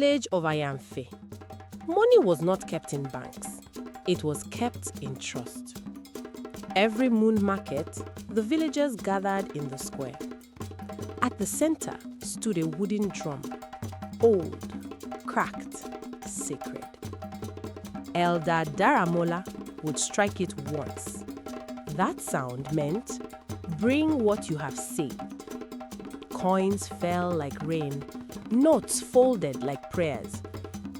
village of Ayanfe. Money was not kept in banks. It was kept in trust. Every moon market, the villagers gathered in the square. At the center stood a wooden drum, old, cracked, sacred. Elder Daramola would strike it once. That sound meant, "Bring what you have saved." Coins fell like rain, notes folded like prayers.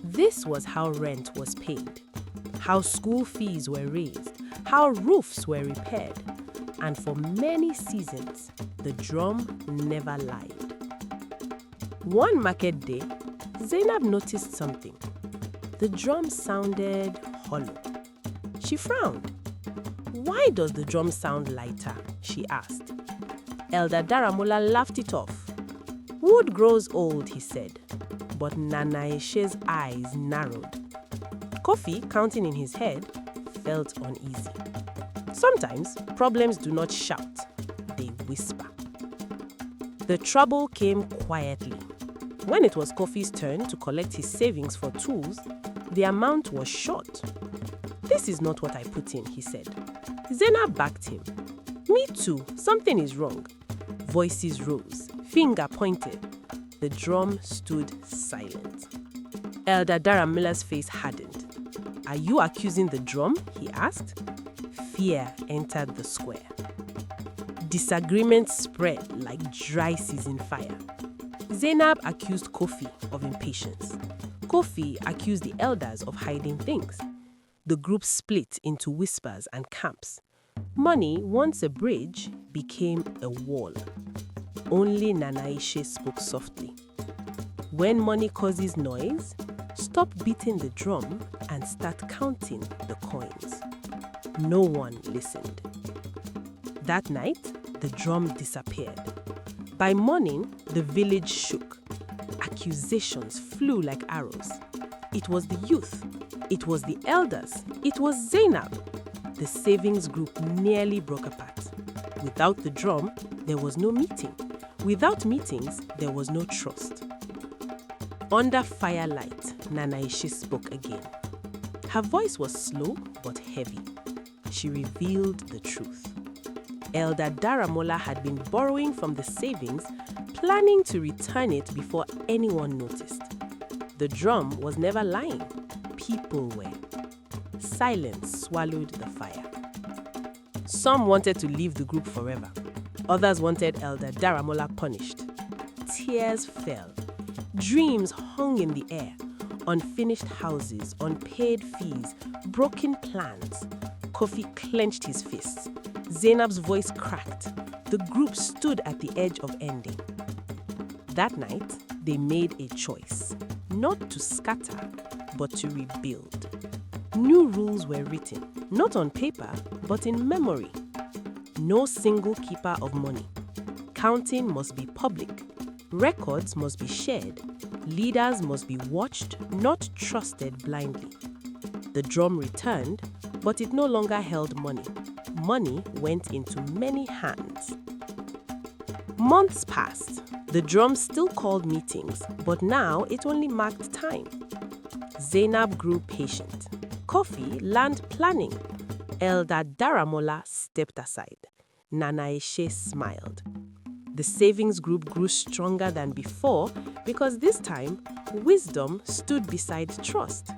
This was how rent was paid, how school fees were raised, how roofs were repaired, and for many seasons, the drum never lied. One market day, Zainab noticed something. The drum sounded hollow. She frowned. "Why does the drum sound lighter?" she asked. Elder Daramola laughed it off. "Wood grows old," he said, but Nana Eshe's eyes narrowed. Kofi, counting in his head, felt uneasy. Sometimes problems do not shout, they whisper. The trouble came quietly. When it was Kofi's turn to collect his savings for tools, the amount was short. "This is not what I put in," he said. Zainab backed him. "Me too, something is wrong." Voices rose, finger pointed. The drum stood silent. Elder Daramola's face hardened. "Are you accusing the drum?" he asked. Fear entered the square. Disagreement spread like dry season fire. Zainab accused Kofi of impatience. Kofi accused the elders of hiding things. The group split into whispers and camps. Money, once a bridge, became a wall. Only Nana Eshe spoke softly. "When money causes noise, stop beating the drum and start counting the coins." No one listened. That night, the drum disappeared. By morning, the village shook. Accusations flew like arrows. It was the youth. It was the elders. It was Zainab. The savings group nearly broke apart. Without the drum, there was no meeting. Without meetings, there was no trust. Under firelight, Nana Eshe spoke again. Her voice was slow but heavy. She revealed the truth. Elder Daramola had been borrowing from the savings, planning to return it before anyone noticed. The drum was never lying. People were. Silence swallowed the fire. Some wanted to leave the group forever. Others wanted Elder Daramola punished. Tears fell. Dreams hung in the air. Unfinished houses, unpaid fees, broken plans. Kofi clenched his fists. Zainab's voice cracked. The group stood at the edge of ending. That night, they made a choice. Not to scatter, but to rebuild. New rules were written, not on paper, but in memory. No single keeper of money. Counting must be public. Records must be shared. Leaders must be watched, not trusted blindly. The drum returned, but it no longer held money. Money went into many hands. Months passed. The drum still called meetings, but now it only marked time. Zainab grew patient. Kofi learned planning. Elder Daramola stepped aside. Nana Eshe smiled. The savings group grew stronger than before because this time, wisdom stood beside trust.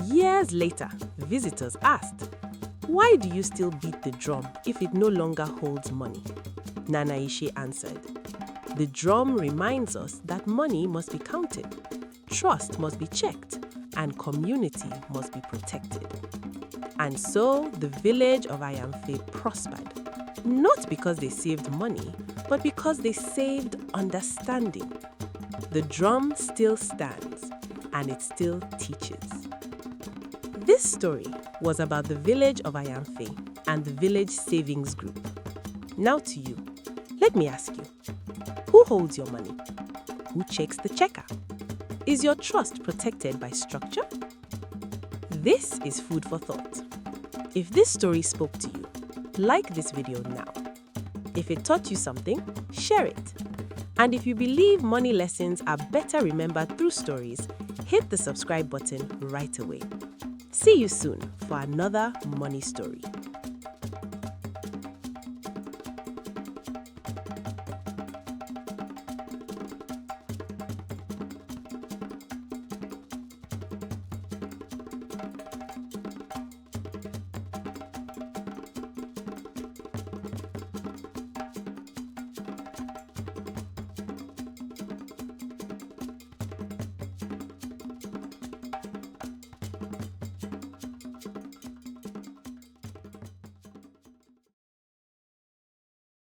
Years later, visitors asked, "Why do you still beat the drum if it no longer holds money?" Nana Eshe answered, "The drum reminds us that money must be counted, trust must be checked, and community must be protected." And so the village of Ayanfe prospered, not because they saved money, but because they saved understanding. The drum still stands, and it still teaches. This story was about the village of Ayanfe and the village savings group. Now to you, let me ask you, who holds your money? Who checks the checker? Is your trust protected by structure? This is food for thought. If this story spoke to you, like this video now. If it taught you something, share it. And if you believe money lessons are better remembered through stories, hit the subscribe button right away. See you soon for another money story.